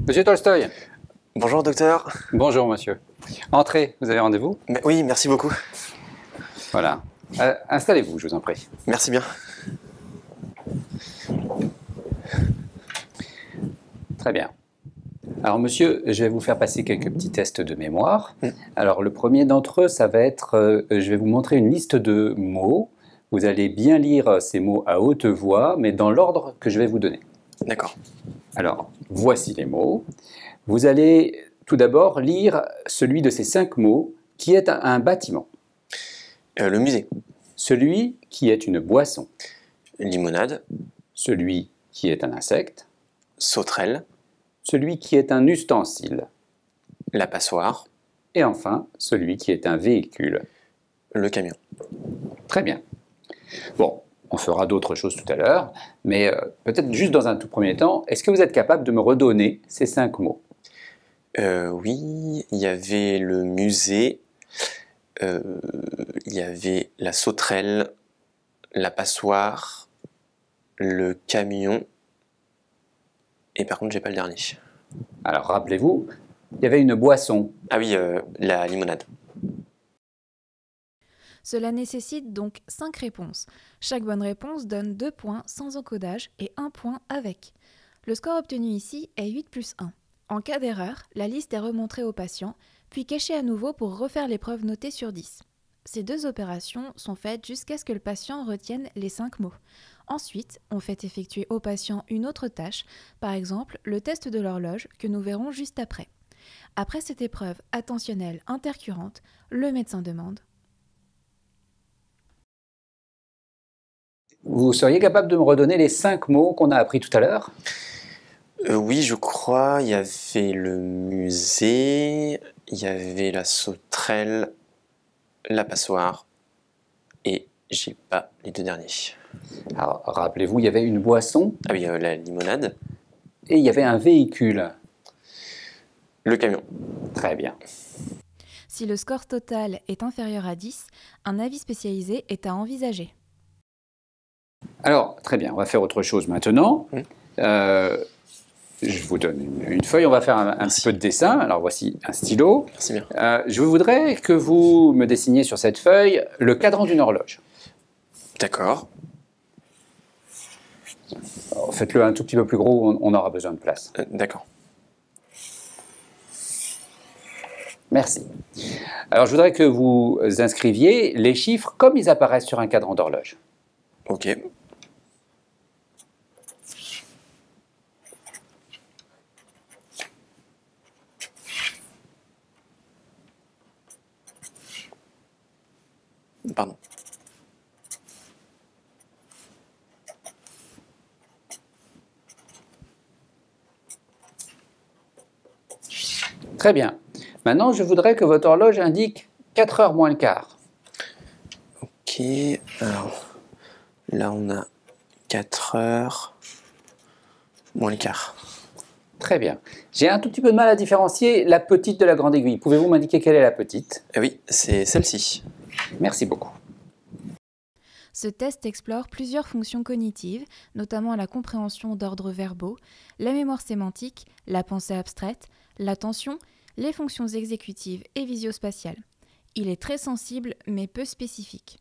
Monsieur Tolstoï. Bonjour docteur. Bonjour monsieur. Entrez, vous avez rendez-vous? Oui, merci beaucoup. Voilà. Installez-vous, je vous en prie. Merci bien. Très bien. Alors monsieur, je vais vous faire passer quelques petits tests de mémoire. Alors le premier d'entre eux, ça va être, je vais vous montrer une liste de mots. Vous allez bien lire ces mots à haute voix, mais dans l'ordre que je vais vous donner. D'accord. Alors, voici les mots. Vous allez tout d'abord lire celui de ces 5 mots qui est un bâtiment. Le musée. Celui qui est une boisson. Limonade. Celui qui est un insecte. Sauterelle. Celui qui est un ustensile. La passoire. Et enfin, celui qui est un véhicule. Le camion. Très bien. Bon, on fera d'autres choses tout à l'heure, mais peut-être juste dans un tout premier temps, est-ce que vous êtes capable de me redonner ces 5 mots? Oui, il y avait le musée, il y avait la sauterelle, la passoire, le camion, et par contre j'ai pas le dernier. Alors rappelez-vous, il y avait une boisson. Ah oui, la limonade. Cela nécessite donc 5 réponses. Chaque bonne réponse donne 2 points sans encodage et 1 point avec. Le score obtenu ici est 8 plus 1. En cas d'erreur, la liste est remontrée au patient, puis cachée à nouveau pour refaire l'épreuve notée sur 10. Ces 2 opérations sont faites jusqu'à ce que le patient retienne les 5 mots. Ensuite, on fait effectuer au patient une autre tâche, par exemple le test de l'horloge que nous verrons juste après. Après cette épreuve attentionnelle intercurrente, le médecin demande: Vous seriez capable de me redonner les 5 mots qu'on a appris tout à l'heure? Oui, je crois, il y avait le musée, il y avait la sauterelle, la passoire, et j'ai pas les 2 derniers. Alors rappelez-vous, il y avait une boisson Ah oui, la limonade, et il y avait un véhicule. le camion. Très bien. Si le score total est inférieur à 10, un avis spécialisé est à envisager. Alors, très bien, on va faire autre chose maintenant. Je vous donne une feuille, on va faire un petit peu de dessin. Alors voici un stylo. Merci bien. Je voudrais que vous me dessiniez sur cette feuille le cadran d'une horloge. D'accord. Faites-le un tout petit peu plus gros, on aura besoin de place. D'accord. Merci. Alors je voudrais que vous inscriviez les chiffres comme ils apparaissent sur un cadran d'horloge. Ok. Pardon. Très bien. Maintenant, je voudrais que votre horloge indique 4 heures moins le quart. Ok, alors là on a 4 heures moins le quart. Très bien. J'ai un tout petit peu de mal à différencier la petite de la grande aiguille. Pouvez-vous m'indiquer quelle est la petite? Ah oui, c'est celle-ci. Merci beaucoup. Ce test explore plusieurs fonctions cognitives, notamment la compréhension d'ordres verbaux, la mémoire sémantique, la pensée abstraite, l'attention, les fonctions exécutives et visio-spatiales. Il est très sensible mais peu spécifique.